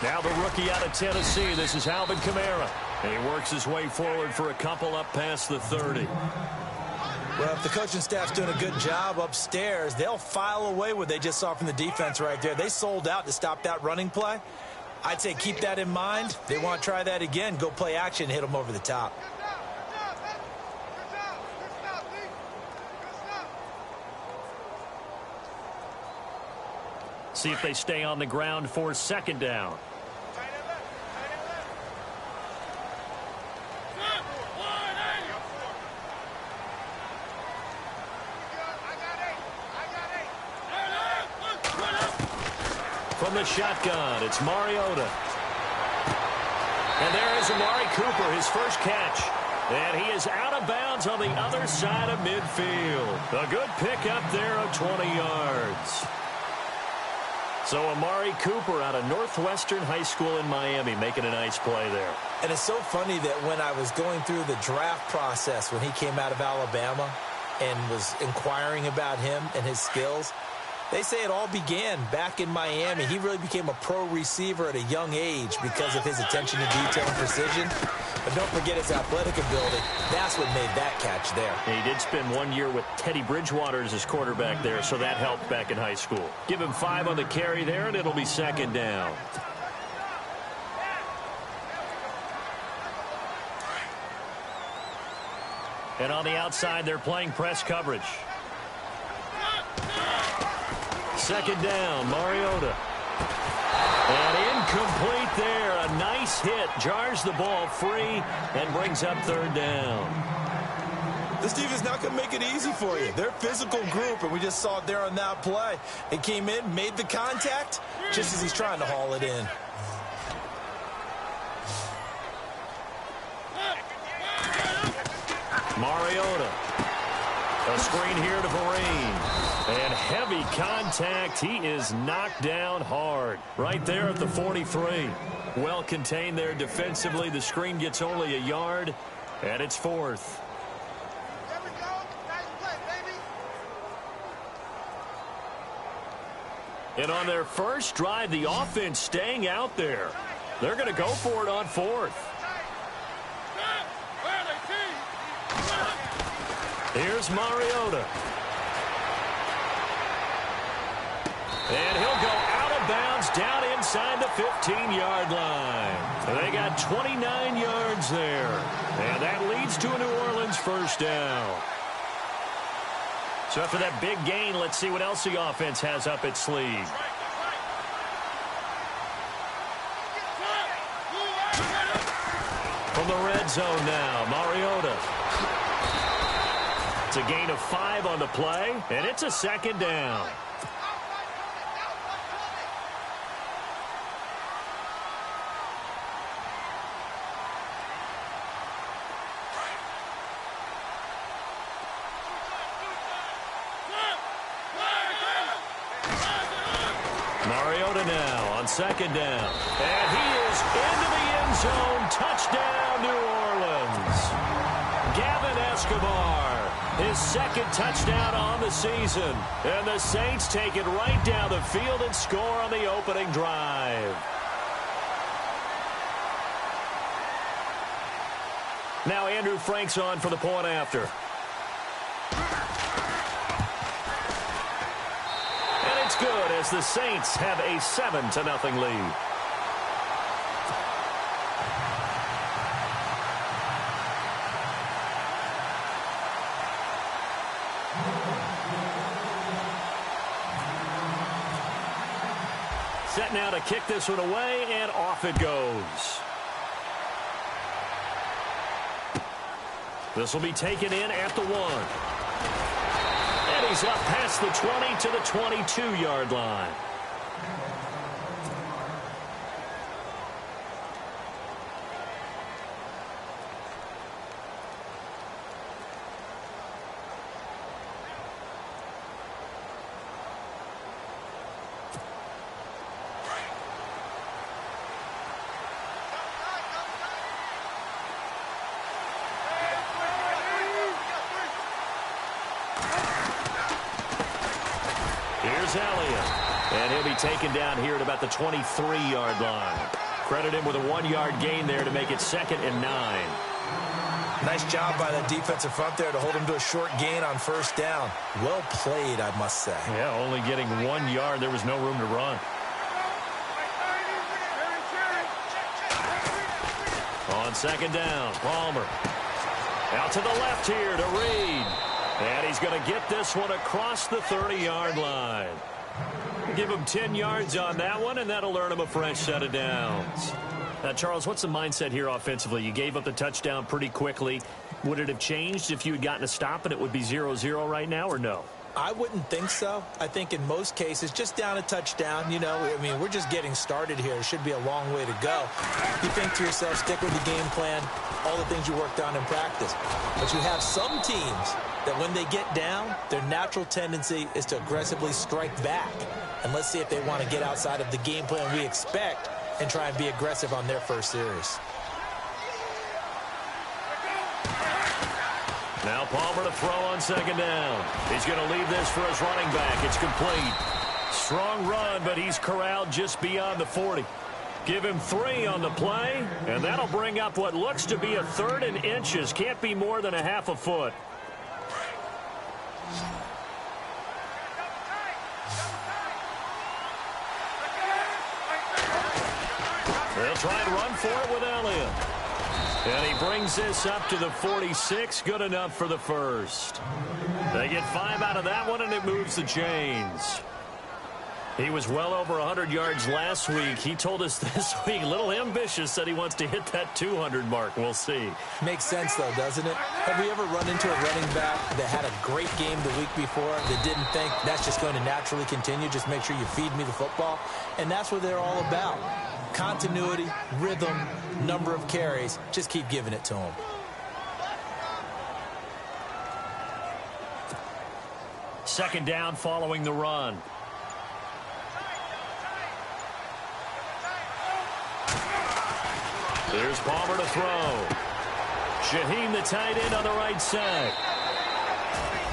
Now the rookie out of Tennessee. This is Alvin Kamara. And he works his way forward for a couple up past the 30. Well, if the coaching staff's doing a good job upstairs, they'll file away what they just saw from the defense right there. They sold out to stop that running play. I'd say keep that in mind. They want to try that again. Go play action, hit them over the top. See if they stay on the ground for second down. From the shotgun, it's Mariota. And there is Amari Cooper, his first catch. And he is out of bounds on the other side of midfield. A good pickup there of 20 yards. So Amari Cooper out of Northwestern High School in Miami making a nice play there. And it's so funny that when I was going through the draft process when he came out of Alabama and was inquiring about him and his skills, they say it all began back in Miami. He really became a pro receiver at a young age because of his attention to detail and precision. But don't forget his athletic ability. That's what made that catch there. He did spend 1 year with Teddy Bridgewater as his quarterback there, so that helped back in high school. Give him 5 on the carry there, and it'll be second down. And on the outside, they're playing press coverage. Second down, Mariota. And incomplete there. A nice hit. Jars the ball free and brings up third down. This defense is not going to make it easy for you. They're a physical group, and we just saw it there on that play. It came in, made the contact, just as he's trying to haul it in. Mariota. A screen here to Vereen. And heavy contact. He is knocked down hard. Right there at the 43. Well contained there defensively. The screen gets only a yard, and it's fourth. There we go. Nice play, baby. And on their first drive, the offense staying out there. They're going to go for it on fourth. Here's Mariota. And he'll go out of bounds down inside the 15-yard line. They got 29 yards there. And that leads to a New Orleans first down. So after that big gain, let's see what else the offense has up its sleeve. From the red zone now, Mariota. It's a gain of 5 on the play, and it's a second down. Mariota now on second down. And he is into the end zone. Touchdown, New Orleans. Gavin Escobar, his second touchdown on the season. And the Saints take it right down the field and score on the opening drive. Now Andrew Frank's on for the point after. It's good as the Saints have a 7-0 lead. Set now to kick this one away, and off it goes. This will be taken in at the 1. And he's up past the 20 to the 22-yard line. And he'll be taken down here at about the 23-yard line. Credit him with a 1-yard gain there to make it 2nd and 9. Nice job by that defensive front there to hold him to a short gain on first down. Well played, I must say. Yeah, only getting 1 yard. There was no room to run. On 2nd down, Palmer. Out to the left here to Reed. And he's going to get this one across the 30-yard line. Give him 10 yards on that one, and that'll earn him a fresh set of downs. Now, Charles, what's the mindset here offensively? You gave up the touchdown pretty quickly. Would it have changed if you had gotten a stop and it would be 0-0 right now, or no? I wouldn't think so. I think in most cases, just down a touchdown, you know, I mean, we're just getting started here. It should be a long way to go. You think to yourself, stick with the game plan, all the things you worked on in practice. But you have some teams that when they get down, their natural tendency is to aggressively strike back. And let's see if they want to get outside of the game plan we expect and try and be aggressive on their first series. Now Palmer to throw on 2nd down. He's going to leave this for his running back. It's complete. Strong run, but he's corralled just beyond the 40. Give him 3 on the play, and that'll bring up what looks to be a 3rd and inches. Can't be more than a half a foot. They'll try and run for it with Elliott. And he brings this up to the 46. Good enough for the first. They get 5 out of that one, and it moves the chains. He was well over 100 yards last week. He told us this week, a little ambitious, said he wants to hit that 200 mark. We'll see. Makes sense, though, doesn't it? Have we ever run into a running back that had a great game the week before that didn't think that's just going to naturally continue? Just make sure you feed me the football. And that's what they're all about. Continuity, rhythm, number of carries. Just keep giving it to them. Second down following the run. Here's Palmer to throw. Shaheen, the tight end, on the right side.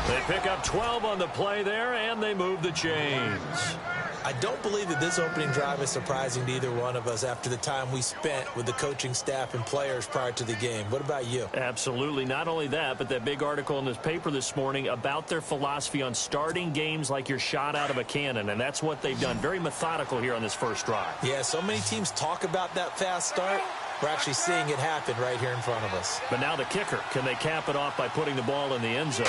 They pick up 12 on the play there, and they move the chains. I don't believe that this opening drive is surprising to either one of us after the time we spent with the coaching staff and players prior to the game. What about you? Absolutely. Not only that, but that big article in this paper this morning about their philosophy on starting games like you're shot out of a cannon, and that's what they've done. Very methodical here on this first drive. Yeah, so many teams talk about that fast start. We're actually seeing it happen right here in front of us. But now the kicker. Can they cap it off by putting the ball in the end zone?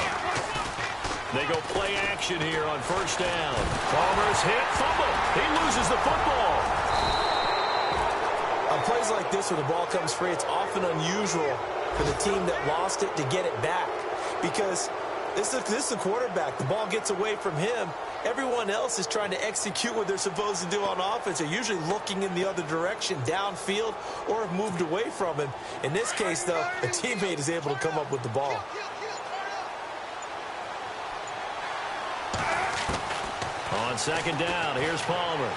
They go play action here on first down. Palmer's hit, fumble. He loses the football. On plays like this where the ball comes free, it's often unusual for the team that lost it to get it back. Because this is the quarterback. The ball gets away from him. Everyone else is trying to execute what they're supposed to do on offense. They're usually looking in the other direction, downfield, or have moved away from him. In this case, though, a teammate is able to come up with the ball. On second down, here's Palmer.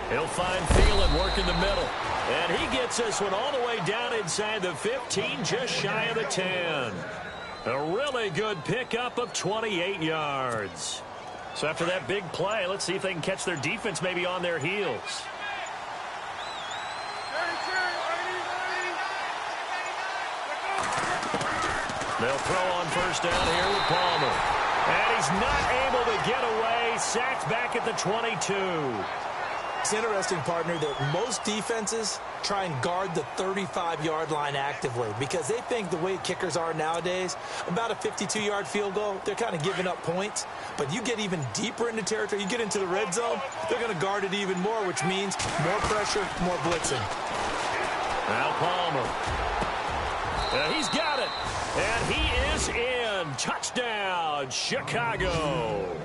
He'll find Thielen working the middle. And he gets this one all the way down inside the 15, just shy of the 10. A really good pickup of 28 yards. So after that big play, let's see if they can catch their defense maybe on their heels. They'll throw on first down here with Palmer. And he's not able to get away. Sacked back at the 22. It's interesting, partner, that most defenses try and guard the 35-yard line actively because they think the way kickers are nowadays, about a 52-yard field goal, they're kind of giving up points. But you get even deeper into territory, you get into the red zone, they're going to guard it even more, which means more pressure, more blitzing. Now Palmer. He's got it. And he is in. Touchdown, Chicago.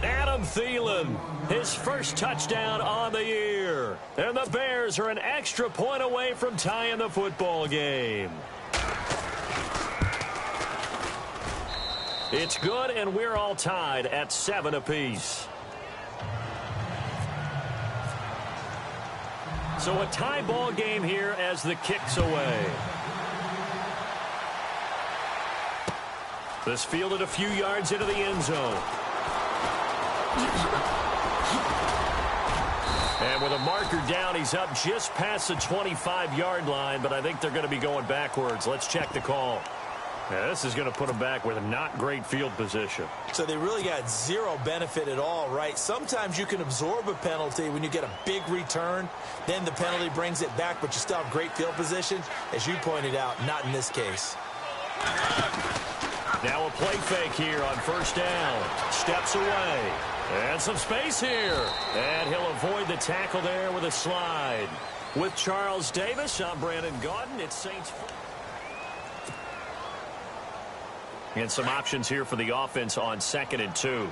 Adam Thielen, his first touchdown on the year. And the Bears are an extra point away from tying the football game. It's good, and we're all tied at 7 apiece. So a tie ball game here as the kick's away. This fielded a few yards into the end zone. And with a marker down, he's up just past the 25-yard line, but I think they're going to be going backwards. Let's check the call. Yeah, this is going to put them back with a not great field position. So they really got zero benefit at all, right? Sometimes you can absorb a penalty when you get a big return. Then the penalty brings it back, but you still have great field position. As you pointed out, not in this case. Now a play fake here on first down. Steps away. And some space here. And he'll avoid the tackle there with a slide. With Charles Davis, I'm Brandon Gaudin. It's Saints. And some options here for the offense on 2nd and 2.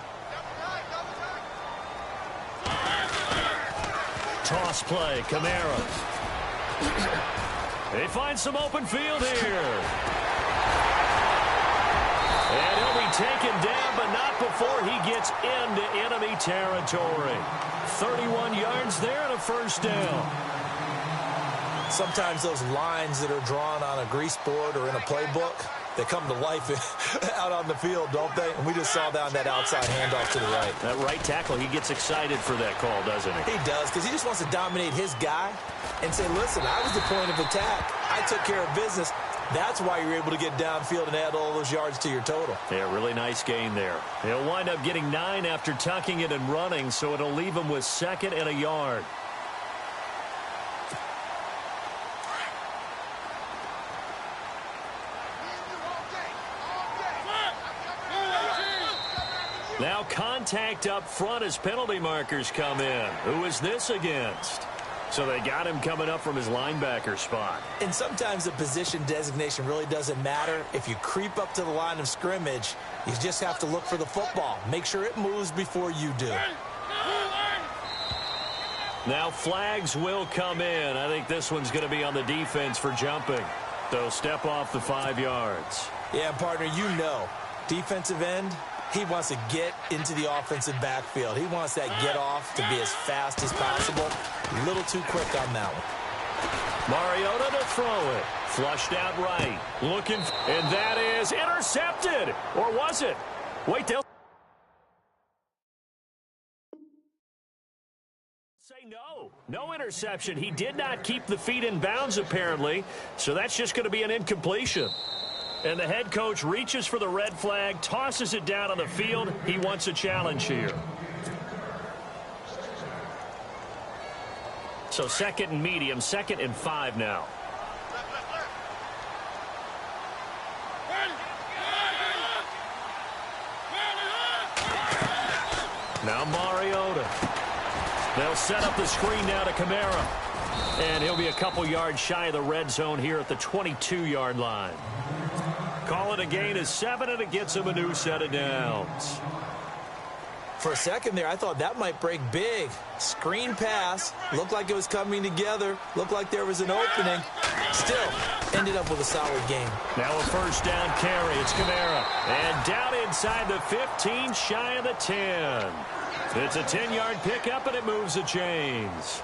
Toss play, Kamara. They find some open field here. And he'll be taken down, but not before he gets into enemy territory. 31 yards there and a first down. Sometimes those lines that are drawn on a grease board or in a playbook, they come to life out on the field, don't they? And we just saw down that outside handoff to the right. That right tackle, he gets excited for that call, doesn't he? He does, because he just wants to dominate his guy and say, listen, I was the point of attack. I took care of business. That's why you're able to get downfield and add all those yards to your total. Yeah, really nice gain there. He'll wind up getting 9 after tucking it and running, so it'll leave him with 2nd and a yard. Now contact up front as penalty markers come in. Who is this against? So they got him coming up from his linebacker spot. And sometimes the position designation really doesn't matter. If you creep up to the line of scrimmage, you just have to look for the football. Make sure it moves before you do. Now flags will come in. I think this one's going to be on the defense for jumping. So step off the 5 yards. Yeah, partner, you know, defensive end, he wants to get into the offensive backfield. He wants that get off to be as fast as possible. A little too quick on that one. Mariota to throw it. Flushed out right. Looking, and that is intercepted. Or was it? Wait, they'll say no. No interception. He did not keep the feet in bounds, apparently. So that's just going to be an incompletion. And the head coach reaches for the red flag, tosses it down on the field. He wants a challenge here. So 2nd and medium, 2nd and 5 now. Now Mariota. They'll set up the screen now to Kamara. And he'll be a couple yards shy of the red zone here at the 22-yard line. Call it a gain of 7, and it gets him a new set of downs. For a second there, I thought that might break big. Screen pass. Looked like it was coming together. Looked like there was an opening. Still, ended up with a solid game. Now a first down carry. It's Kamara. And down inside the 15, shy of the 10. It's a 10-yard pickup, and it moves the chains.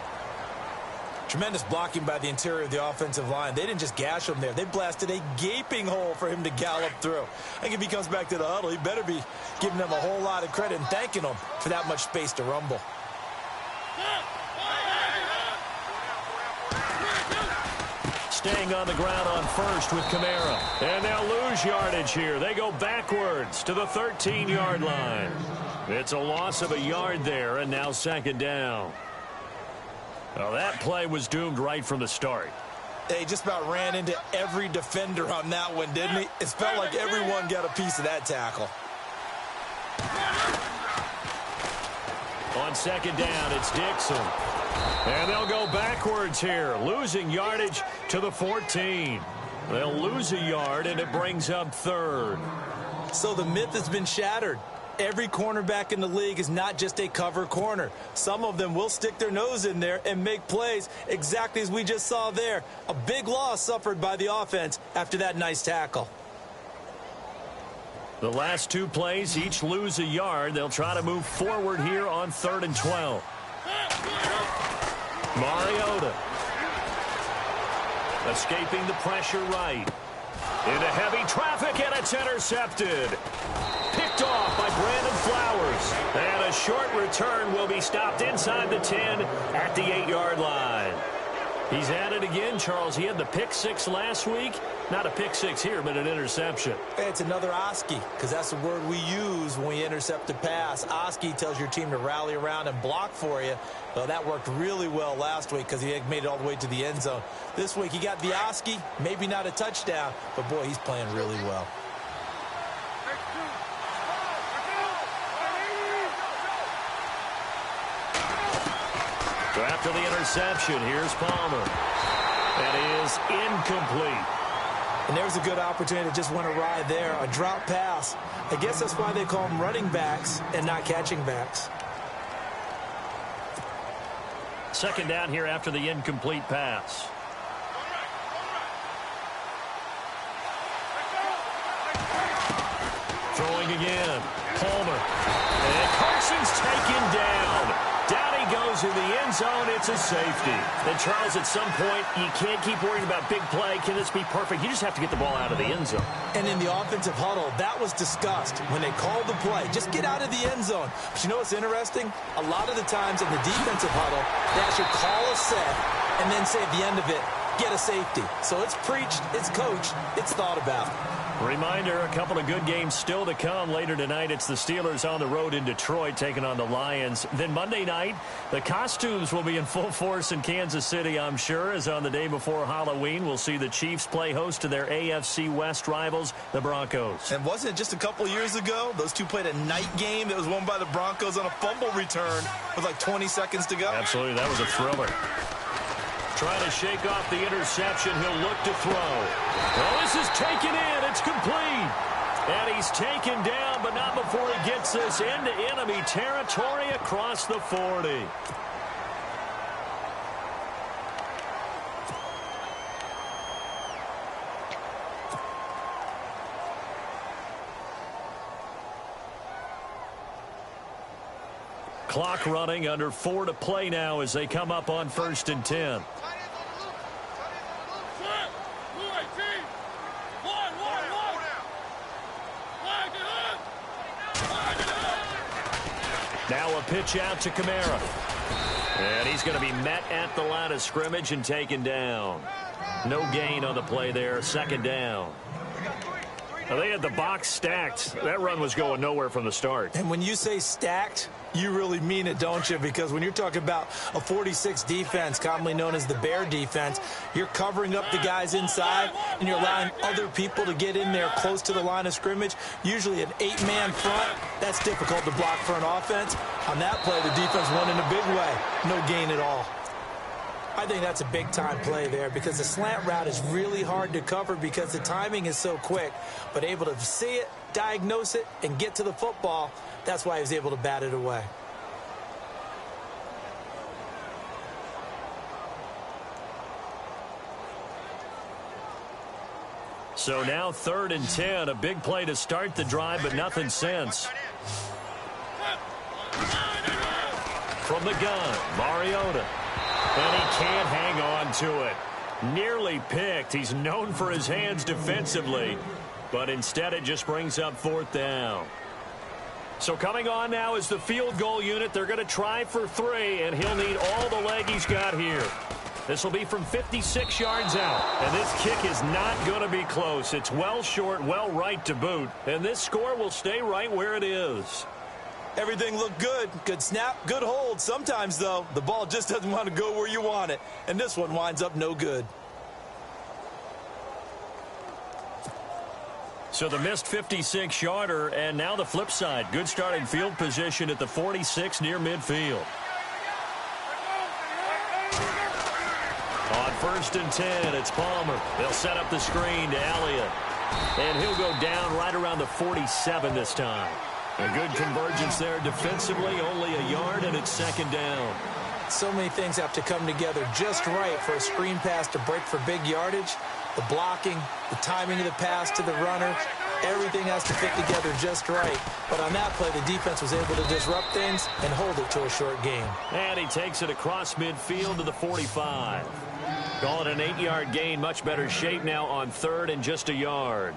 Tremendous blocking by the interior of the offensive line. They didn't just gash him there. They blasted a gaping hole for him to gallop through. I think if he comes back to the huddle, he better be giving them a whole lot of credit and thanking them for that much space to rumble. Staying on the ground on first with Kamara. And they'll lose yardage here. They go backwards to the 13-yard line. It's a loss of a yard there, and now 2nd down. Well, that play was doomed right from the start. He just about ran into every defender on that one, didn't he? It felt like everyone got a piece of that tackle. On 2nd down, it's Dixon. And they'll go backwards here, losing yardage to the 14. They'll lose a yard, and it brings up 3rd. So the myth has been shattered. Every cornerback in the league is not just a cover corner. Some of them will stick their nose in there and make plays exactly as we just saw there. A big loss suffered by the offense after that nice tackle. The last 2 plays each lose a yard. They'll try to move forward here on 3rd and 12. Mariota. Escaping the pressure right. Into heavy traffic, and it's intercepted. Picked off by Brandon Flowers. And a short return will be stopped inside the 10 at the 8-yard line. He's at it again, Charles. He had the pick six last week. Not a pick six here, but an interception. It's another Oski, because that's the word we use when we intercept a pass. Oski tells your team to rally around and block for you. Well, that worked really well last week because he made it all the way to the end zone. This week he got the Oski, maybe not a touchdown, but boy, he's playing really well. So after the interception, here's Palmer. That is incomplete. And there's a good opportunity that just went awry there. A drop pass. I guess that's why they call them running backs and not catching backs. Second down here after the incomplete pass. Throwing again. Palmer. And Carson's taken down. Down he goes in the end zone. It's a safety. And Charles, at some point, you can't keep worrying about big play. Can this be perfect? You just have to get the ball out of the end zone. And in the offensive huddle, that was discussed when they called the play. Just get out of the end zone. But you know what's interesting? A lot of the times in the defensive huddle, they actually call a set and then say at the end of it, get a safety. So it's preached, it's coached, it's thought about. Reminder, a couple of good games still to come. Later tonight, it's the Steelers on the road in Detroit taking on the Lions. Then Monday night, the costumes will be in full force in Kansas City, I'm sure, as on the day before Halloween, we'll see the Chiefs play host to their AFC West rivals, the Broncos. And wasn't it just a couple years ago, those two played a night game that was won by the Broncos on a fumble return with like 20 seconds to go? Absolutely, that was a thriller. Trying to shake off the interception. He'll look to throw. Well, this is taken in. It's complete. And he's taken down, but not before he gets this into enemy territory across the 40. Clock running, under 4 to play now as they come up on 1st and 10. Now a pitch out to Kamara. And he's going to be met at the line of scrimmage and taken down. No gain on the play there. Second down. Now they had the box stacked. That run was going nowhere from the start. And when you say stacked, you really mean it, don't you? Because when you're talking about a 46 defense, commonly known as the Bear defense, you're covering up the guys inside, and you're allowing other people to get in there close to the line of scrimmage. Usually an 8-man front, that's difficult to block for an offense. On that play, the defense won in a big way. No gain at all. I think that's a big-time play there because the slant route is really hard to cover because the timing is so quick. But able to see it, diagnose it, and get to the football, that's why he was able to bat it away. So now 3rd and 10, a big play to start the drive, but nothing since. From the gun, Mariota. And he can't hang on to it. Nearly picked. He's known for his hands defensively, but instead it just brings up 4th down. So coming on now is the field goal unit. They're going to try for 3, and he'll need all the leg he's got here. This will be from 56 yards out, and this kick is not going to be close. It's well short, well right to boot, and this score will stay right where it is. Everything looked good. Good snap, good hold. Sometimes, though, the ball just doesn't want to go where you want it, and this one winds up no good. So the missed 56-yarder, and now the flip side. Good starting field position at the 46 near midfield. On 1st and 10, it's Palmer. They'll set up the screen to Elliott. And he'll go down right around the 47 this time. A good convergence there defensively, only a yard, and it's 2nd down. So many things have to come together just right for a screen pass to break for big yardage. The blocking, the timing of the pass to the runner, everything has to fit together just right. But on that play, the defense was able to disrupt things and hold it to a short game. And he takes it across midfield to the 45. Call it an 8-yard gain, much better shape now on 3rd and just a yard.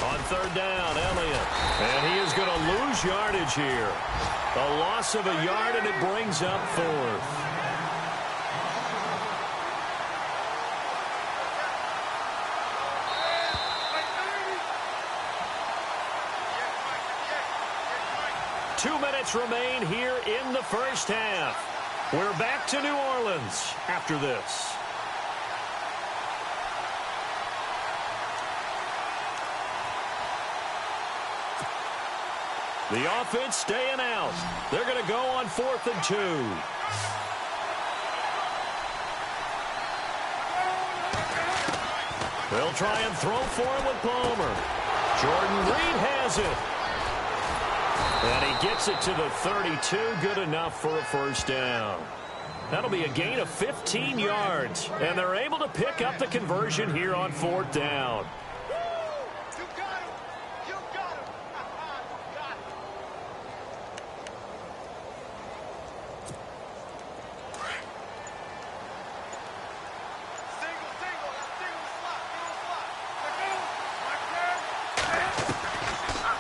On third down, Elliott. And he is going to lose yardage here. A loss of a yard, and it brings up fourth. Two minutes remain here in the first half. We're back to New Orleans after this. The offense staying out. They're going to go on 4th and 2. They'll try and throw for him with Palmer. Jordan Reed has it. And he gets it to the 32. Good enough for a first down. That'll be a gain of 15 yards. And they're able to pick up the conversion here on 4th down.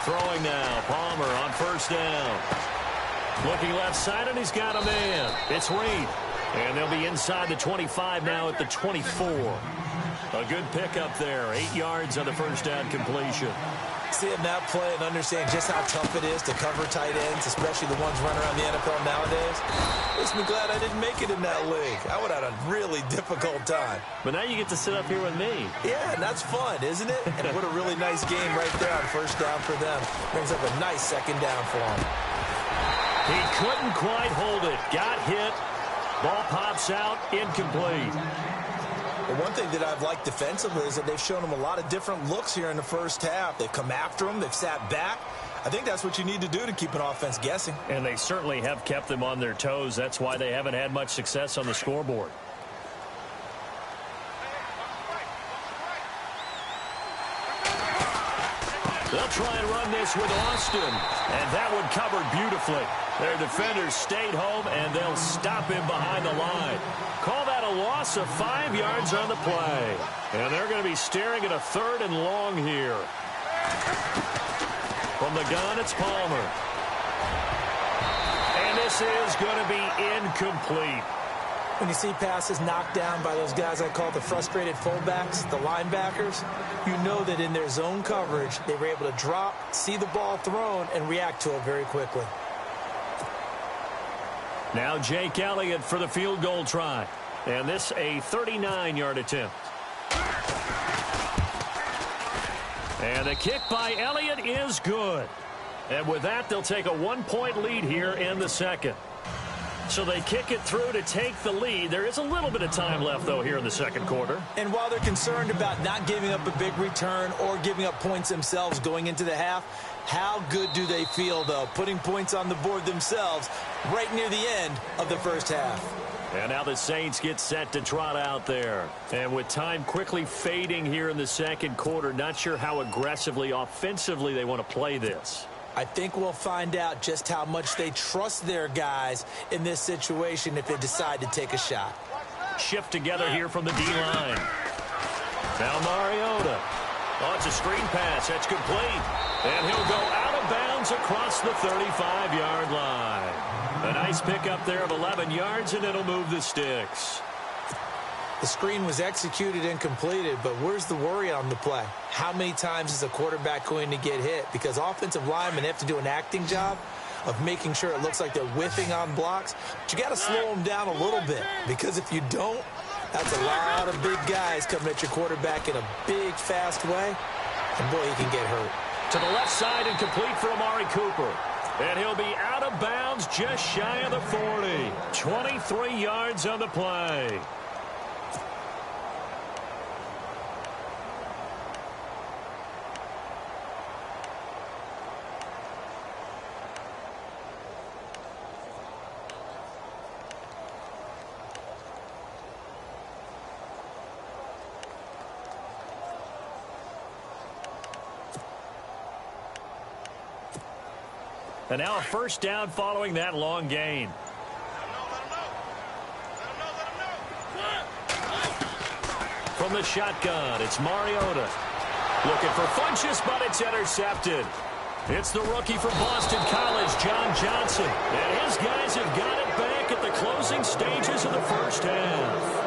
Throwing now, Palmer on first down. Looking left side, and he's got a man. It's Reed. And they'll be inside the 25 now at the 24. A good pickup there. 8 yards on the first down completion. Seeing that play and understand just how tough it is to cover tight ends, especially the ones running around the NFL nowadays, makes me glad I didn't make it in that league. I would have had a really difficult time. But now you get to sit up here with me. Yeah, and that's fun, isn't it? And what a really nice game right there on first down for them. Brings up a nice second down for them. He couldn't quite hold it. Got hit. Ball pops out. Incomplete. Well, one thing that I've liked defensively is that they've shown them a lot of different looks here in the first half. They've come after them. They've sat back. I think that's what you need to do to keep an offense guessing. And they certainly have kept them on their toes. That's why they haven't had much success on the scoreboard. They'll try and run this with Austin. And that one covered beautifully. Their defenders stayed home, and they'll stop him behind the line. Call that a loss of 5 yards on the play. And they're going to be staring at a 3rd and long here. From the gun, it's Palmer. And this is going to be incomplete. When you see passes knocked down by those guys I call the frustrated fullbacks, the linebackers, you know that in their zone coverage, they were able to drop, see the ball thrown, and react to it very quickly. Now Jake Elliott for the field goal try. And this a 39-yard attempt. And the kick by Elliott is good. And with that, they'll take a 1-point lead here in the second. So they kick it through to take the lead. There is a little bit of time left, though, here in the second quarter. And while they're concerned about not giving up a big return or giving up points themselves going into the half, how good do they feel, though, putting points on the board themselves right near the end of the first half? And now the Saints get set to trot out there. And with time quickly fading here in the second quarter, not sure how aggressively, offensively they want to play this. I think we'll find out just how much they trust their guys in this situation if they decide to take a shot. Shift together here from the D-line. Now Mariota. Oh, it's a screen pass. That's complete. And he'll go out of bounds across the 35-yard line. A nice pickup there of 11 yards, and it'll move the sticks. The screen was executed and completed, but where's the worry on the play? How many times is a quarterback going to get hit? Because offensive linemen have to do an acting job of making sure it looks like they're whiffing on blocks. But you got to slow them down a little bit, because if you don't, that's a lot of big guys coming at your quarterback in a big, fast way. And boy, he can get hurt. To the left side and complete for Amari Cooper. And he'll be out of bounds just shy of the 40. 23 yards on the play. And now a first down following that long gain. From the shotgun, it's Mariota. Looking for Funchess, but it's intercepted. It's the rookie from Boston College, John Johnson. And his guys have got it back at the closing stages of the first half.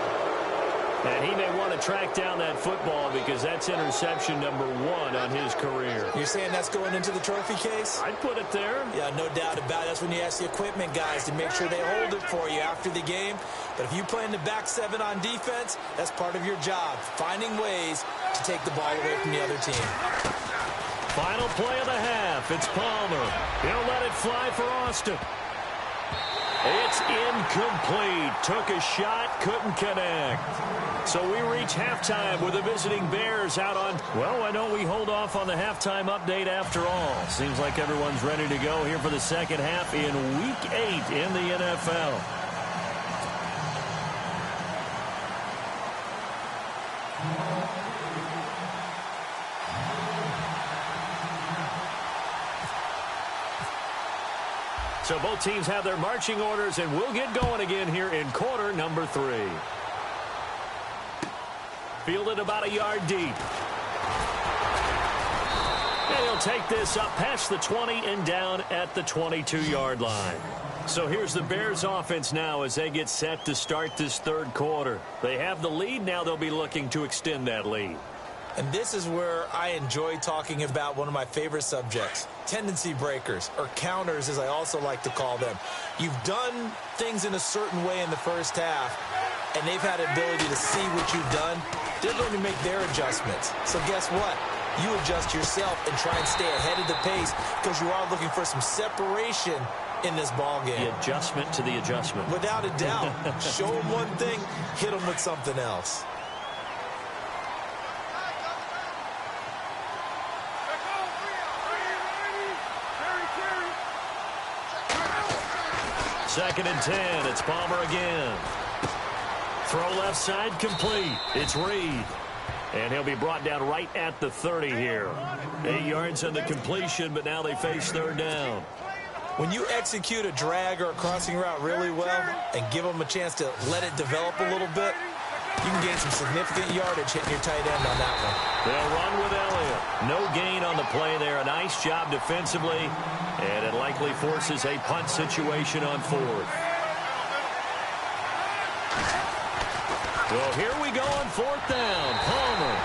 And he may want to track down that football because that's interception number 1 on his career. You're saying that's going into the trophy case? I'd put it there. Yeah, no doubt about it. That's when you ask the equipment guys to make sure they hold it for you after the game. But if you play in the back 7 on defense, that's part of your job, finding ways to take the ball away from the other team. Final play of the half. It's Palmer. He'll let it fly for Austin. It's incomplete. Took a shot, couldn't connect. So we reach halftime with the visiting Bears out on, well, why don't we hold off on the halftime update after all? Seems like everyone's ready to go here for the second half in Week 8 in the NFL. So both teams have their marching orders, and we'll get going again here in quarter number 3. Fielded about a yard deep. And he'll take this up past the 20 and down at the 22-yard line. So here's the Bears offense now as they get set to start this third quarter. They have the lead. Now they'll be looking to extend that lead. And this is where I enjoy talking about one of my favorite subjects, tendency breakers, or counters as I also like to call them. You've done things in a certain way in the first half, and they've had an ability to see what you've done. They're going to make their adjustments. So guess what? You adjust yourself and try and stay ahead of the pace because you are looking for some separation in this ball game. The adjustment to the adjustment. Without a doubt. Show them one thing, hit them with something else. Second and 10. It's Palmer again. Throw left side complete. It's Reed. And he'll be brought down right at the 30 here. 8 yards on the completion, but now they face third down. When you execute a drag or a crossing route really well and give them a chance to let it develop a little bit, you can gain some significant yardage hitting your tight end on that one. They'll run with Elliott. No gain on the play there. A nice job defensively, and it likely forces a punt situation on fourth. Well, here we go on fourth down. Palmer.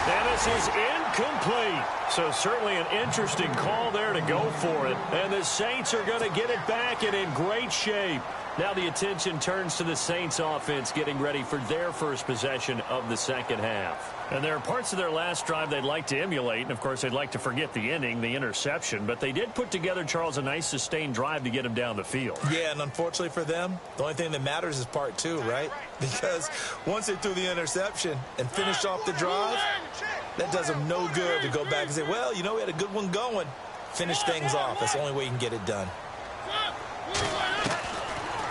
And this is incomplete. So certainly an interesting call there to go for it. And the Saints are going to get it back and in great shape. Now the attention turns to the Saints offense getting ready for their first possession of the second half. And there are parts of their last drive they'd like to emulate. And, of course, they'd like to forget the ending, the interception. But they did put together, Charles, a nice sustained drive to get him down the field. Yeah, and unfortunately for them, the only thing that matters is part 2, right? Because once they threw the interception and finished off the drive, that does them no good to go back and say, well, you know, we had a good one going. Finish things off. That's the only way you can get it done.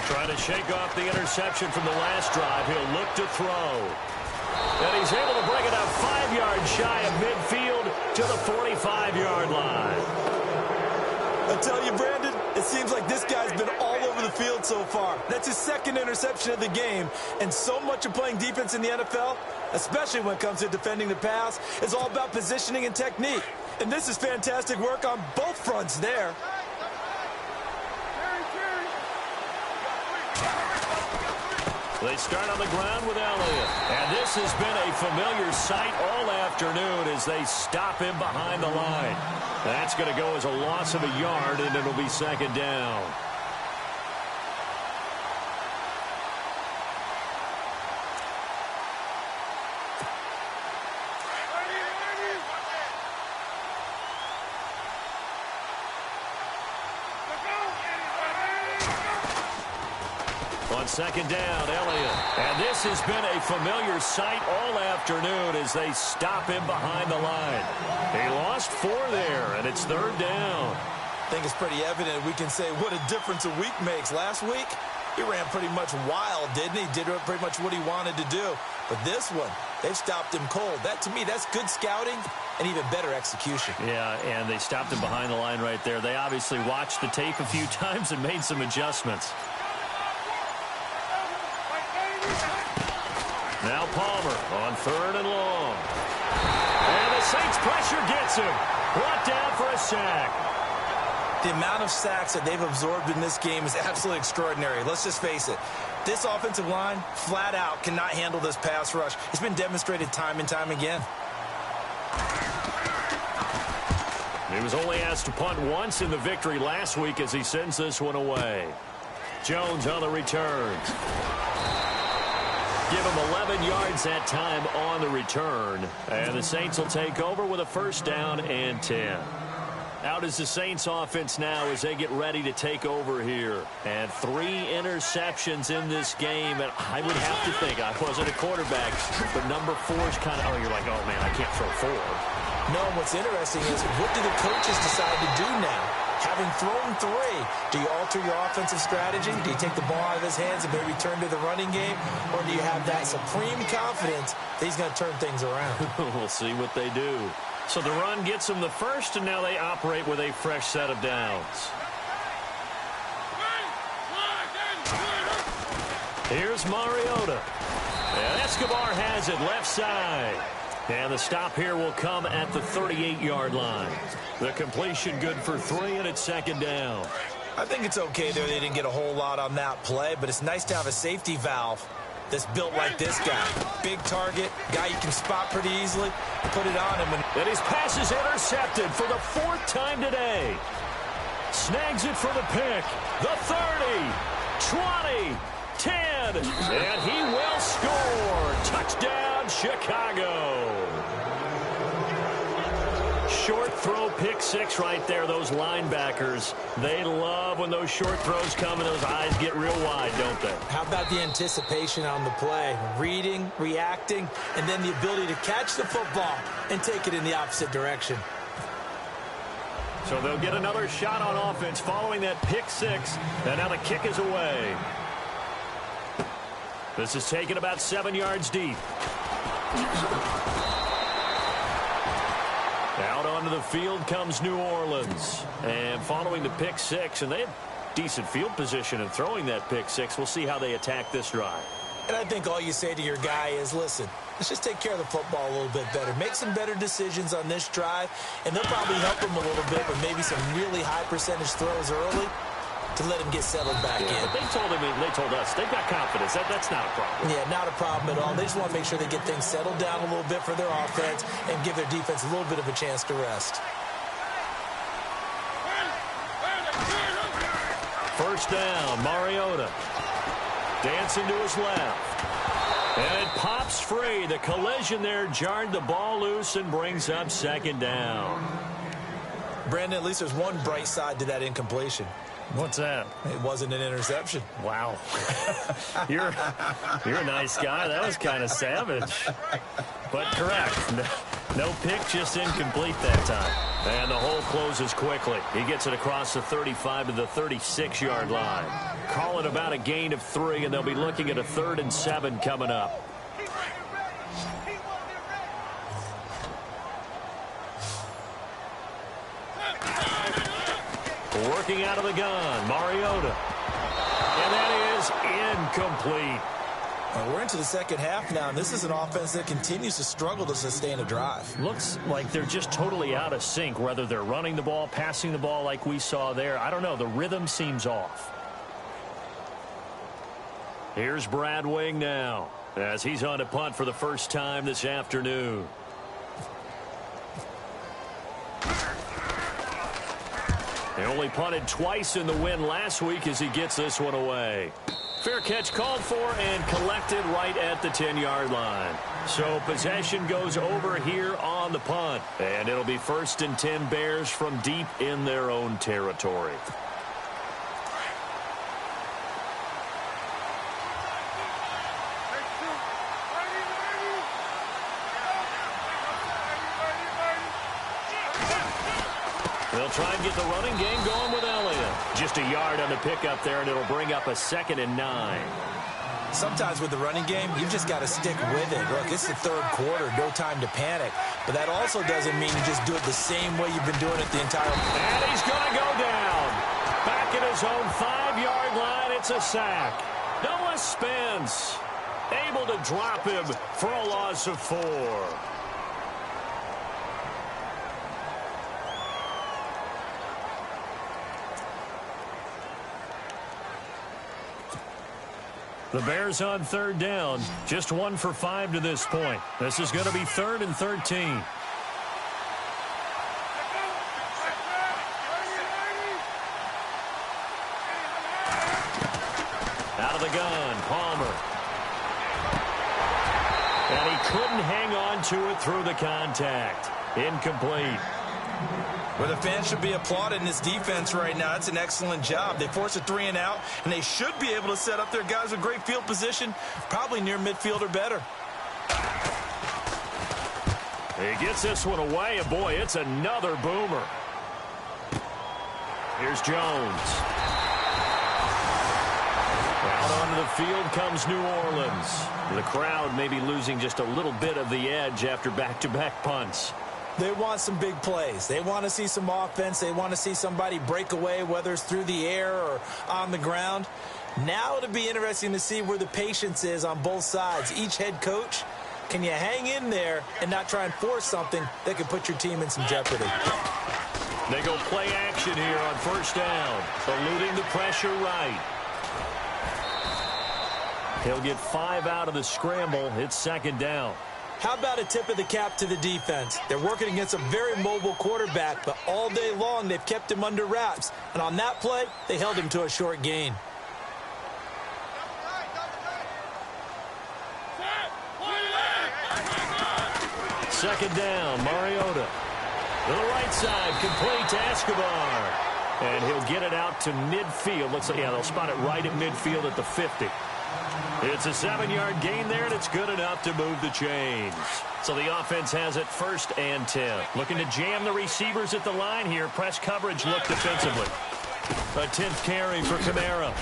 Trying to shake off the interception from the last drive. He'll look to throw. And he's able to bring it up 5 yards shy of midfield to the 45-yard line. I tell you, Brandon, it seems like this guy's been all over the field so far. That's his second interception of the game. And so much of playing defense in the NFL, especially when it comes to defending the pass, is all about positioning and technique. And this is fantastic work on both fronts there. They start on the ground with Elliott. And this has been a familiar sight all afternoon as they stop him behind the line. That's going to go as a loss of a yard, and it'll be second down. On second down, Elliott. And this has been a familiar sight all afternoon as they stop him behind the line. He lost 4 there, and it's third down. I think it's pretty evident we can say what a difference a week makes. Last week, he ran pretty much wild, didn't he? Did pretty much what he wanted to do. But this one, they've stopped him cold. That, to me, that's good scouting and even better execution. Yeah, and they stopped him behind the line right there. They obviously watched the tape a few times and made some adjustments. Now Palmer on 3rd and long. And the Saints pressure gets him. Brought down for a sack. The amount of sacks that they've absorbed in this game is absolutely extraordinary. Let's just face it. This offensive line, flat out, cannot handle this pass rush. It's been demonstrated time and time again. He was only asked to punt once in the victory last week as he sends this one away. Jones on the returns. Give him 11 yards that time on the return. And the Saints will take over with a 1st down and 10. Out is the Saints offense now as they get ready to take over here. And 3 interceptions in this game. And I would have to think, I wasn't a quarterback, but number 4 is kind of, you're like, oh, man, I can't throw 4. No, what's interesting is what do the coaches decide to do now? Having thrown 3, do you alter your offensive strategy? Do you take the ball out of his hands and maybe turn to the running game? Or do you have that supreme confidence that he's going to turn things around? We'll see what they do. So the run gets them the first, and now they operate with a fresh set of downs. Here's Mariota. And Escobar has it left side. And the stop here will come at the 38-yard line. The completion good for 3, and it's 2nd down. I think it's okay there. They didn't get a whole lot on that play, but it's nice to have a safety valve that's built like this guy. Big target, guy you can spot pretty easily, put it on him. And his pass is intercepted for the 4th time today. Snags it for the pick. The 30, 20, 10, and he will score. Touchdown, Chicago. Short throw, pick 6 right there. Those linebackers, they love when those short throws come and those eyes get real wide, don't they? How about the anticipation on the play? Reading, reacting, and then the ability to catch the football and take it in the opposite direction. So they'll get another shot on offense following that pick 6, and now the kick is away. This is taken about 7 yards deep. Out onto the field comes New Orleans. And following the pick 6, and they have decent field position in throwing that pick 6. We'll see how they attack this drive. And I think all you say to your guy is, listen, let's just take care of the football a little bit better. Make some better decisions on this drive, and they'll probably help him a little bit with maybe some really high percentage throws early to let him get settled back in. But they told us they've got confidence. That's not a problem. Yeah, not a problem at all. They just want to make sure they get things settled down a little bit for their offense and give their defense a little bit of a chance to rest. 1st down, Mariota. Dancing to his left. And it pops free. The collision there jarred the ball loose and brings up 2nd down. Brandon, at least there's one bright side to that incompletion. What's that? It wasn't an interception. Wow. You're a nice guy. That was kind of savage. But correct. No pick, just incomplete that time. And the hole closes quickly. He gets it across the 35 to the 36-yard line. Call it about a gain of 3, and they'll be looking at a 3rd and 7 coming up. Working out of the gun, Mariota. And that is incomplete. We're into the 2nd half now, and this is an offense that continues to struggle to sustain a drive. Looks like they're just totally out of sync, whether they're running the ball, passing the ball like we saw there. I don't know. The rhythm seems off. Here's Brad Wing now as he's on to punt for the first time this afternoon. They only punted twice in the win last week as he gets this one away. Fair catch called for and collected right at the 10-yard line. So possession goes over here on the punt. And it'll be 1st and 10 Bears from deep in their own territory. They'll try and get the running game going with Elliott. Just a yard on the pickup there, and it'll bring up a 2nd and 9. Sometimes with the running game, you've just got to stick with it. Look, it's the 3rd quarter, no time to panic. But that also doesn't mean you just do it the same way you've been doing it the entire time. And he's going to go down. Back at his own 5-yard line, it's a sack. Noah Spence. able to drop him for a loss of 4. The Bears on 3rd down, just 1 for 5 to this point. This is going to be 3rd and 13. Out of the gun, Palmer. And he couldn't hang on to it through the contact. Incomplete. Well, the fans should be applauding this defense right now. It's an excellent job. They force a 3 and out, and they should be able to set up their guys with great field position, probably near midfield or better. He gets this one away, and boy, it's another boomer. Here's Jones. Out onto the field comes New Orleans. The crowd may be losing just a little bit of the edge after back-to-back punts. They want some big plays. They want to see some offense. They want to see somebody break away, whether it's through the air or on the ground. Now it'll be interesting to see where the patience is on both sides. Each head coach, can you hang in there and not try and force something that could put your team in some jeopardy? They go play action here on 1st down, eluding the pressure right. He'll get 5 out of the scramble. It's 2nd down. How about a tip of the cap to the defense? They're working against a very mobile quarterback, but all day long they've kept him under wraps. And on that play, they held him to a short gain. Second down, Mariota. To the right side, complete to Escobar. And he'll get it out to midfield. Looks like, yeah, they'll spot it right at midfield at the 50. It's a 7-yard gain there, and it's good enough to move the chains. So the offense has it 1st and 10. Looking to jam the receivers at the line here. Press coverage look defensively. A 10th carry for Kamara.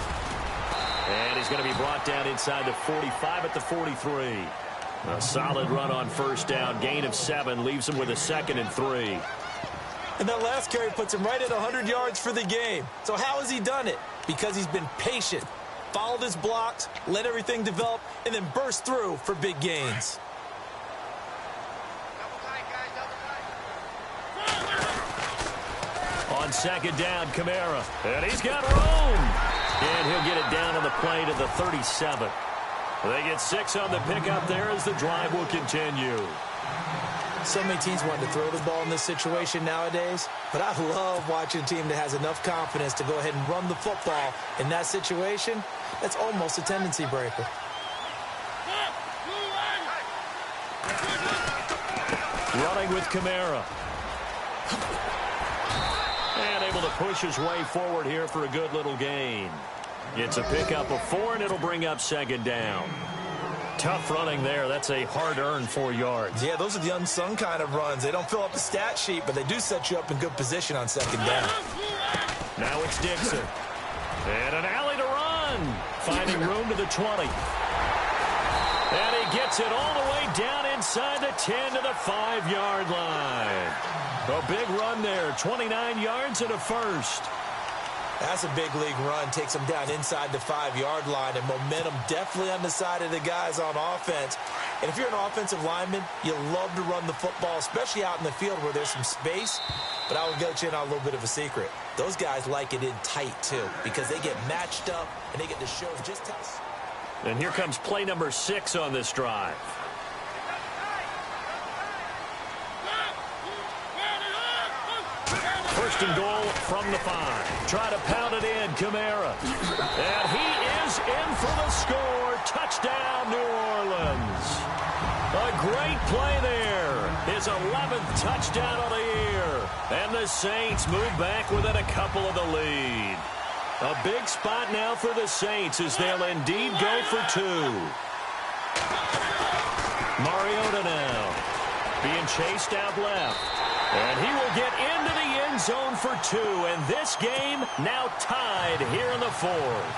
And he's going to be brought down inside the 45 at the 43. A solid run on 1st down. Gain of 7 leaves him with a 2nd and 3. And that last carry puts him right at 100 yards for the game. So how has he done it? Because he's been patient. Followed his blocks, let everything develop, and then burst through for big gains. On 2nd down, Kamara. And he's got room. And he'll get it down on the play to the 37. They get 6 on the pickup there as the drive will continue. So many teams want to throw the ball in this situation nowadays, but I love watching a team that has enough confidence to go ahead and run the football in that situation. That's almost a tendency breaker. Running with Kamara. And able to push his way forward here for a good little gain. It's a pickup of 4, and it'll bring up 2nd down. Tough running there. That's a hard-earned 4 yards. Yeah, those are the unsung kind of runs. They don't fill up the stat sheet, but they do set you up in good position on 2nd down. Now it's Dixon. And an alley to run. Finding room to the 20. And he gets it all the way down inside the 10 to the 5-yard line. A big run there. 29 yards and a 1st. That's a big league run. Takes them down inside the 5-yard line, and momentum definitely on the side of the guys on offense. And if you're an offensive lineman, you love to run the football, especially out in the field where there's some space. But I will get you in on a little bit of a secret. Those guys like it in tight, too, because they get matched up, and they get to show just how... And here comes play number 6 on this drive. First and goal from the 5. Try to pound it in, Kamara. And he is in for the score. Touchdown, New Orleans. A great play there. His 11th touchdown of the year. And the Saints move back within a couple of the lead. A big spot now for the Saints as they'll indeed go for 2. Mariota now being chased out left. And he will get into the end zone for 2. And this game now tied here in the 4th.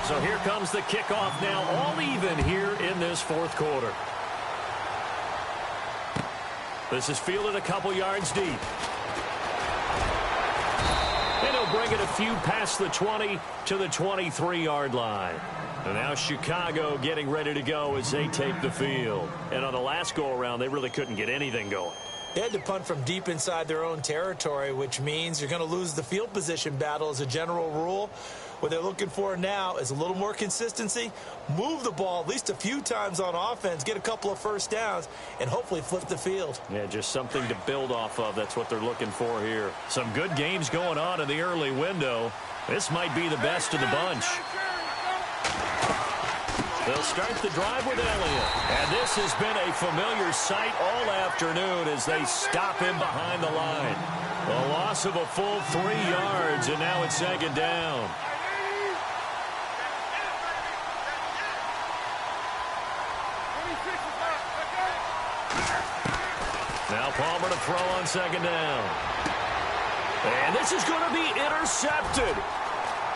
So here comes the kickoff now, all even here in this 4th quarter. This is fielded a couple yards deep. And he'll bring it a few past the 20 to the 23-yard line. And now Chicago getting ready to go as they take the field. And on the last go-around, they really couldn't get anything going. They had to punt from deep inside their own territory, which means you're going to lose the field position battle as a general rule. What they're looking for now is a little more consistency, move the ball at least a few times on offense, get a couple of first downs, and hopefully flip the field. Yeah, just something to build off of. That's what they're looking for here. Some good games going on in the early window. This might be the best of the bunch. They'll start the drive with Elliott. And this has been a familiar sight all afternoon as they stop him behind the line. A loss of a full 3 yards, and now it's second down. Now Palmer to throw on second down. And this is going to be intercepted.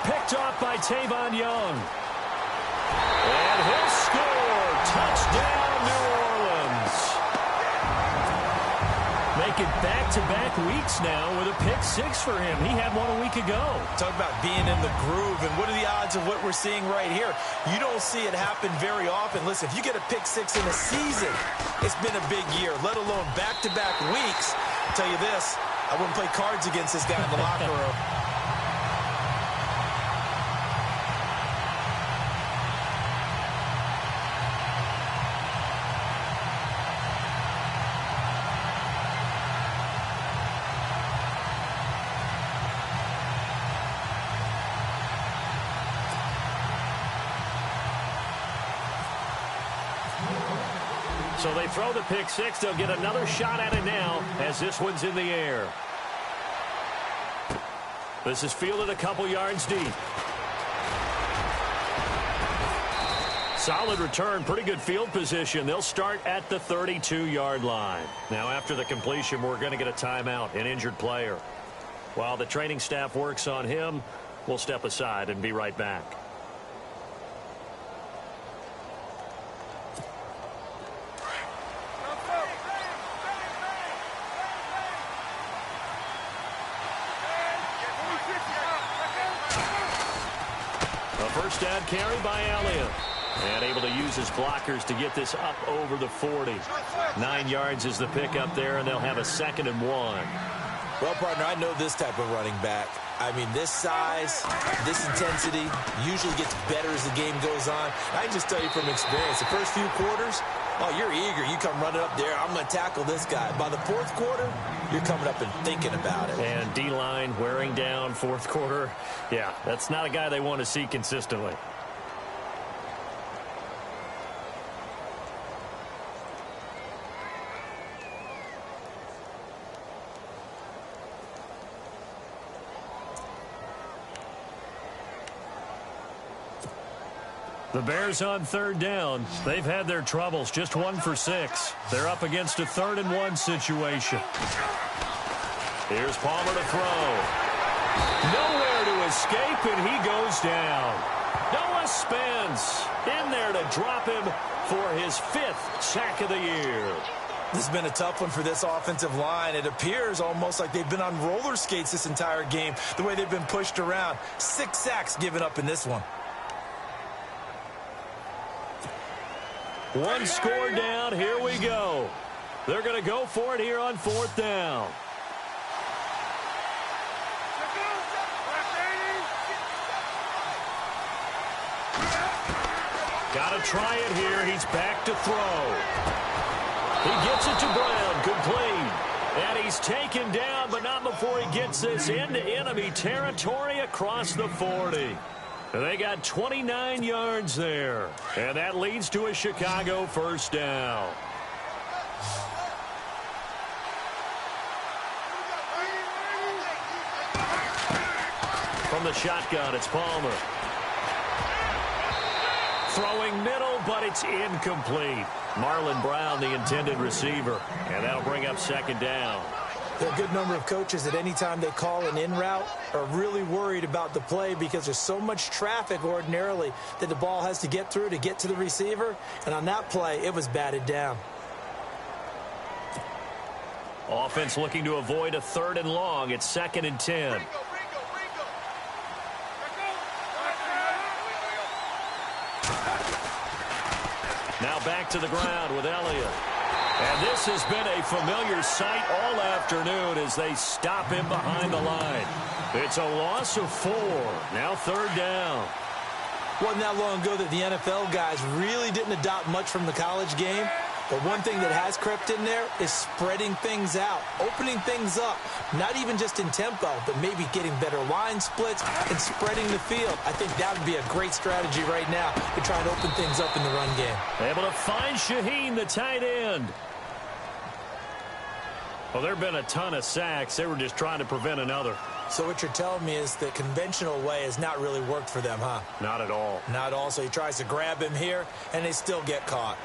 Picked off by Tavon Young. And he'll score. Touchdown, New Orleans. Making back-to-back weeks now with a pick six for him. He had one a week ago. Talk about being in the groove, and what are the odds of what we're seeing right here? You don't see it happen very often. Listen, if you get a pick six in a season, it's been a big year, let alone back-to-back weeks. I'll tell you this, I wouldn't play cards against this guy in the locker room. So they throw the pick six. They'll get another shot at it now as this one's in the air. This is fielded a couple yards deep. Solid return, pretty good field position. They'll start at the 32-yard line. Now after the completion, we're going to get a timeout, an injured player. While the training staff works on him, we'll step aside and be right back. First down carry by Elliott. And able to use his blockers to get this up over the 40. 9 yards is the pickup there, and they'll have a 2nd and 1. Well, partner, I know this type of running back. I mean, this size, this intensity usually gets better as the game goes on. I can just tell you from experience, the first few quarters, oh, you're eager. You come running up there, I'm going to tackle this guy. By the fourth quarter, you're coming up and thinking about it. And D-line wearing down fourth quarter. Yeah, that's not a guy they want to see consistently. The Bears on third down. They've had their troubles, just 1 for 6. They're up against a 3rd and 1 situation. Here's Palmer to throw. Nowhere to escape, and he goes down. Noah Spence in there to drop him for his 5th sack of the year. This has been a tough one for this offensive line. It appears almost like they've been on roller skates this entire game, the way they've been pushed around. 6 sacks given up in this one. 1 score down. Here we go. They're going to go for it here on 4th down. Got to try it here. He's back to throw. He gets it to Brown. Complete. And he's taken down, but not before he gets this into enemy territory across the 40. They got 29 yards there. And that leads to a Chicago first down. From the shotgun, it's Palmer. Throwing middle, but it's incomplete. Marlon Brown, the intended receiver. And that'll bring up 2nd down. There are a good number of coaches that any time they call an in route are really worried about the play because there's so much traffic ordinarily that the ball has to get through to get to the receiver. And on that play, it was batted down. Offense looking to avoid a 3rd and long. It's 2nd and 10. Now back to the ground with Elliott. And this has been a familiar sight all afternoon as they stop him behind the line. It's a loss of 4. Now 3rd down. Wasn't that long ago that the NFL guys really didn't adopt much from the college game. But one thing that has crept in there is spreading things out, opening things up, not even just in tempo, but maybe getting better line splits and spreading the field. I think that would be a great strategy right now to try and open things up in the run game. Able to find Shaheen, the tight end. Well, there have been a ton of sacks. They were just trying to prevent another. So what you're telling me is the conventional way has not really worked for them, huh? Not at all. Not at all. So he tries to grab him here, and they still get caught.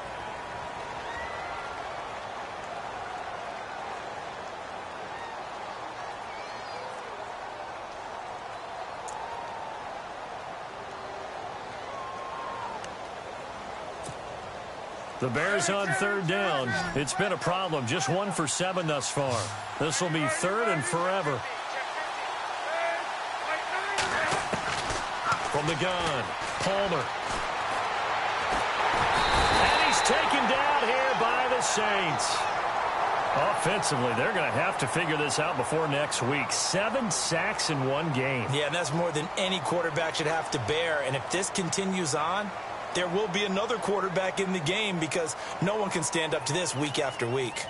The Bears on 3rd down. It's been a problem. Just 1 for 7 thus far. This will be 3rd and forever. From the gun, Palmer. And he's taken down here by the Saints. Offensively, they're going to have to figure this out before next week. 7 sacks in 1 game. Yeah, and that's more than any quarterback should have to bear. And if this continues on, there will be another quarterback in the game because no one can stand up to this week after week.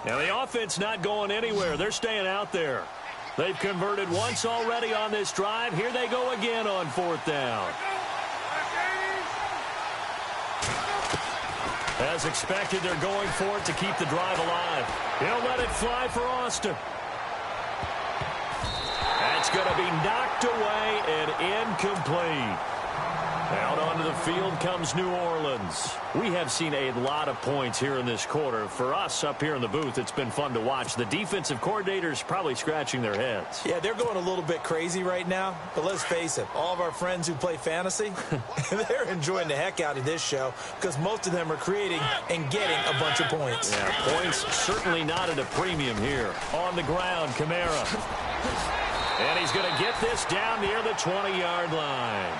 Now, the offense not going anywhere. They're staying out there. They've converted once already on this drive. Here they go again on 4th down. As expected, they're going for it to keep the drive alive. He'll let it fly for Austin. That's going to be knocked away and incomplete. Out onto the field comes New Orleans. We have seen a lot of points here in this quarter. For us up here in the booth, it's been fun to watch. The defensive coordinators probably scratching their heads. Yeah, they're going a little bit crazy right now. But let's face it, all of our friends who play fantasy, they're enjoying the heck out of this show because most of them are creating and getting a bunch of points. Yeah, points certainly not at a premium here. On the ground, Kamara. And he's going to get this down near the 20-yard line.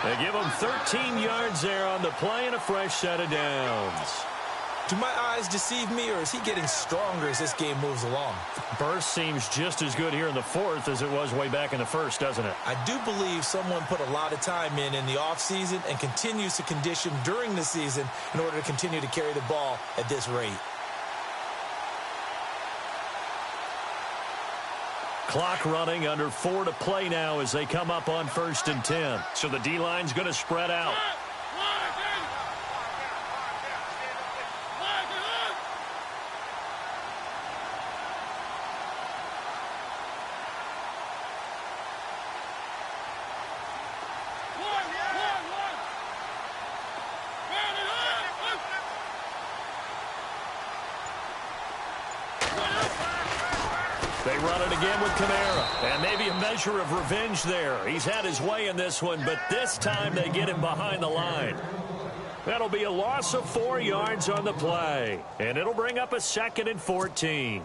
They give him 13 yards there on the play and a fresh set of downs. Do my eyes deceive me, or is he getting stronger as this game moves along? Burst seems just as good here in the 4th as it was way back in the 1st, doesn't it? I do believe someone put a lot of time in the offseason and continues to condition during the season in order to continue to carry the ball at this rate. Clock running, under 4 to play now as they come up on 1st and 10. So the D-line's going to spread out. They run it again with Kamara. And maybe a measure of revenge there. He's had his way in this one, but this time they get him behind the line. That'll be a loss of 4 yards on the play. And it'll bring up a 2nd and 14.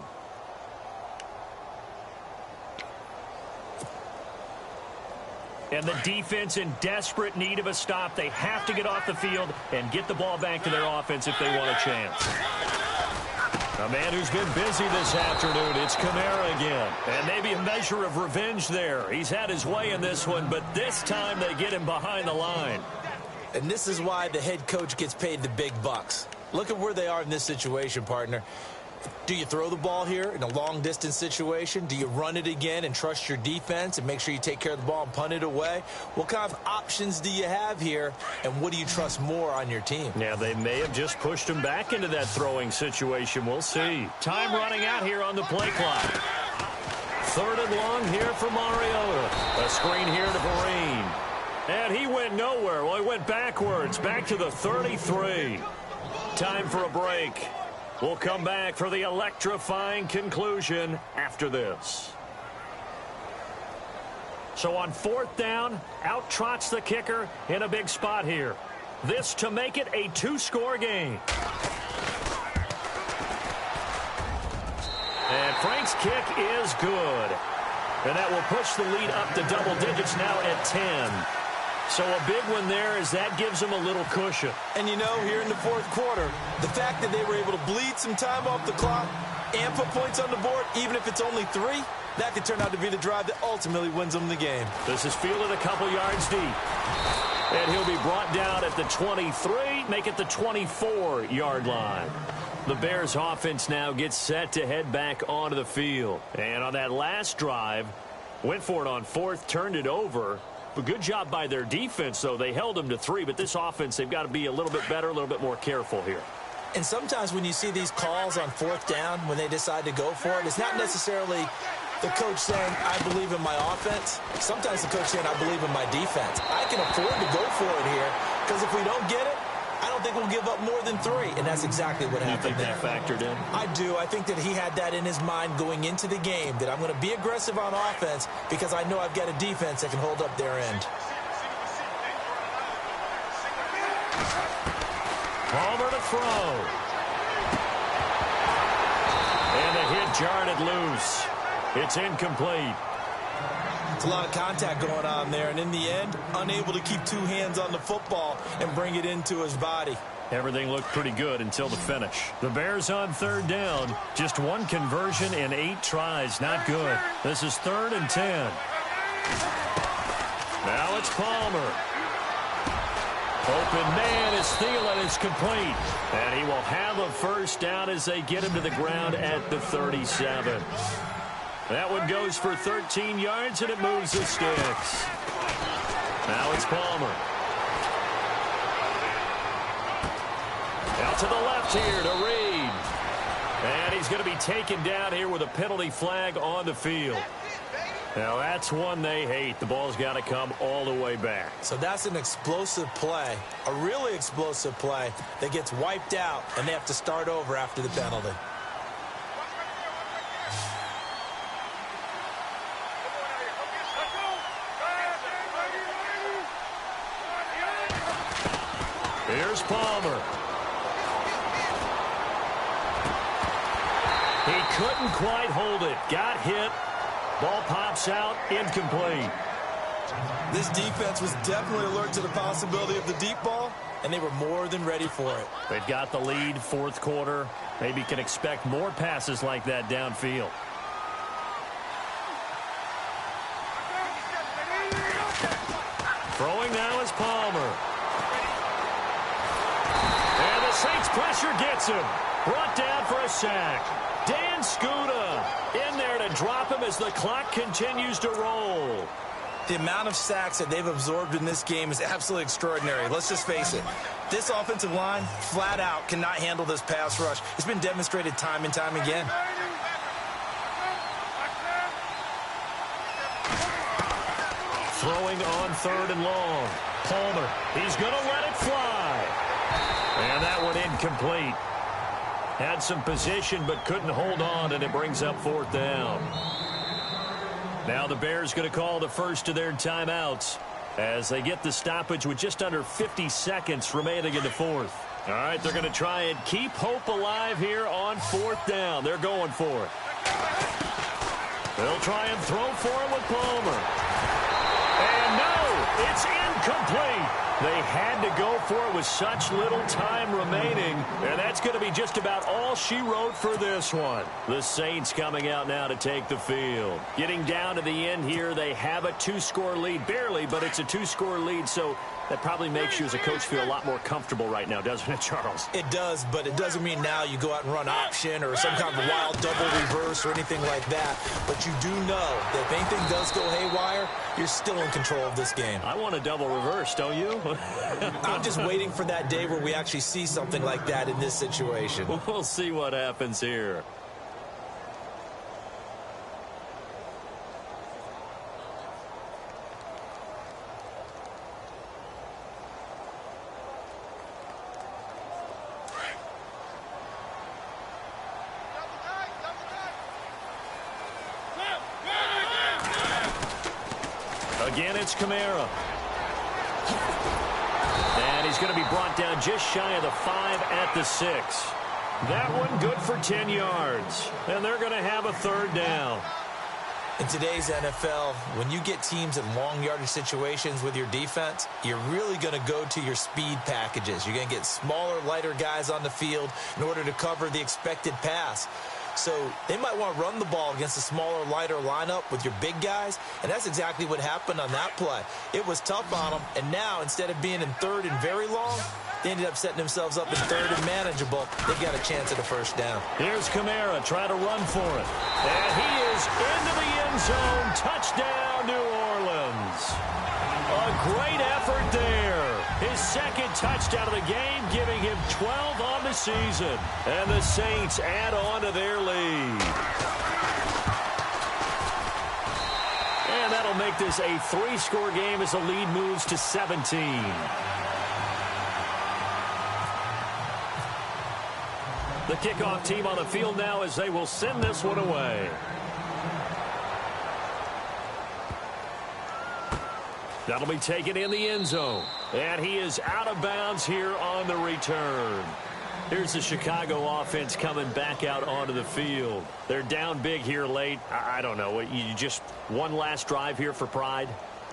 And the defense in desperate need of a stop. They have to get off the field and get the ball back to their offense if they want a chance. A man who's been busy this afternoon, it's Kamara again. And maybe a measure of revenge there. He's had his way in this one, but this time they get him behind the line. And this is why the head coach gets paid the big bucks. Look at where they are in this situation, partner. Do you throw the ball here in a long-distance situation? Do you run it again and trust your defense and make sure you take care of the ball and punt it away? What kind of options do you have here, and what do you trust more on your team? Yeah, they may have just pushed him back into that throwing situation. We'll see. Time running out here on the play clock. 3rd and long here for Mariota. A screen here to Vereen. And he went nowhere. Well, he went backwards, back to the 33. Time for a break. We'll come back for the electrifying conclusion after this. So on 4th down, out trots the kicker in a big spot here. This to make it a 2-score game. And Frank's kick is good. And that will push the lead up to double digits now at 10. So a big one there as that gives them a little cushion. And you know, here in the fourth quarter, the fact that they were able to bleed some time off the clock and put points on the board, even if it's only 3, that could turn out to be the drive that ultimately wins them the game. This is fielded a couple yards deep. And he'll be brought down at the 23, make it the 24-yard line. The Bears offense now gets set to head back onto the field. And on that last drive, went for it on 4th, turned it over. But good job by their defense, though. They held them to 3, but this offense, they've got to be a little bit better, a little bit more careful here. And sometimes when you see these calls on 4th down, when they decide to go for it, it's not necessarily the coach saying, I believe in my offense. Sometimes the coach saying, I believe in my defense. I can afford to go for it here because if we don't get it, I don't think we'll give up more than 3, and that's exactly what happened there. You think that factored in? I do. I think that he had that in his mind going into the game, that I'm going to be aggressive on offense because I know I've got a defense that can hold up their end. Palmer to throw. And the hit jarred it loose. It's incomplete. It's a lot of contact going on there, and in the end, unable to keep 2 hands on the football and bring it into his body. Everything looked pretty good until the finish. The Bears on 3rd down. Just 1 conversion in 8 tries. Not good. This is 3rd and 10. Now it's Palmer. Open man is Thielen. It's complete. And he will have a first down as they get him to the ground at the 37. That one goes for 13 yards, and it moves the sticks. Now it's Palmer. Out to the left here to Reed. And he's going to be taken down here with a penalty flag on the field. Now, that's one they hate. The ball's got to come all the way back. So that's an explosive play, a really explosive play that gets wiped out, and they have to start over after the penalty. Here's Palmer. He couldn't quite hold it. Got hit. Ball pops out. Incomplete. This defense was definitely alert to the possibility of the deep ball, and they were more than ready for it. They've got the lead, 4th quarter. Maybe can expect more passes like that downfield. Throwing now is Palmer. And the Saints pressure gets him. Brought down for a sack. Dan Scuda in there to drop him as the clock continues to roll. The amount of sacks that they've absorbed in this game is absolutely extraordinary. Let's just face it. This offensive line, flat out, cannot handle this pass rush. It's been demonstrated time and time again. Throwing on 3rd and long. Palmer, he's going to let it fly. And that one incomplete. Had some position but couldn't hold on, and it brings up 4th down. Now the Bears going to call the first of their timeouts as they get the stoppage with just under 50 seconds remaining in the 4th. All right, they're going to try and keep hope alive here on 4th down. They're going for it. They'll try and throw for it with Palmer. And no, it's incomplete. They had to go for it with such little time remaining, and that's going to be just about all she wrote for this one. The Saints coming out now to take the field. Getting down to the end here, they have a 2-score lead, barely, but it's a 2-score lead, so that probably makes you as a coach feel a lot more comfortable right now, doesn't it, Charles? It does, but it doesn't mean now you go out and run option or some kind of wild double reverse or anything like that. But you do know that if anything does go haywire, you're still in control of this game. I want a double reverse, don't you? I'm just waiting for that day where we actually see something like that in this situation. We'll see what happens here. Again, it's Kamara. And he's going to be brought down just shy of the 5 at the 6. That one good for 10 yards. And they're going to have a 3rd down. In today's NFL, when you get teams in long yardage situations with your defense, you're really going to go to your speed packages. You're going to get smaller, lighter guys on the field in order to cover the expected pass. So they might want to run the ball against a smaller, lighter lineup with your big guys, and that's exactly what happened on that play. It was tough on them, and now instead of being in third and very long, they ended up setting themselves up in third and manageable. They've got a chance at a first down. Here's Kamara trying to run for it. And he is into the end zone. Touchdown, New Orleans. A great effort there. His second touchdown of the game, giving him 12 on the season. And the Saints add on to their lead. And that'll make this a 3-score game as the lead moves to 17. The kickoff team on the field now as they will send this one away. That'll be taken in the end zone. And he is out of bounds here on the return. Here's the Chicago offense coming back out onto the field. They're down big here late. I don't know. You just one last drive here for pride?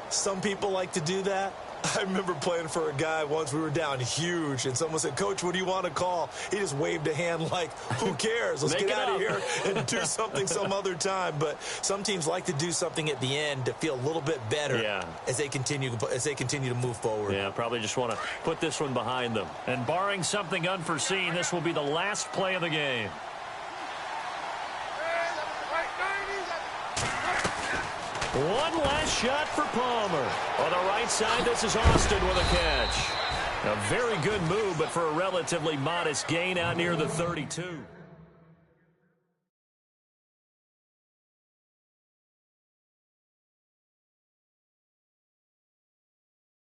Some people like to do that. I remember playing for a guy once. We were down huge, and someone said, "Coach, what do you want to call?" He just waved a hand like, who cares? Let's get out of here and do something some other time. But some teams like to do something at the end to feel a little bit better as they continue to move forward. Yeah, probably just want to put this one behind them. And barring something unforeseen, this will be the last play of the game. One last shot for Palmer. On the right side, this is Austin with a catch. A very good move, but for a relatively modest gain out near the 32.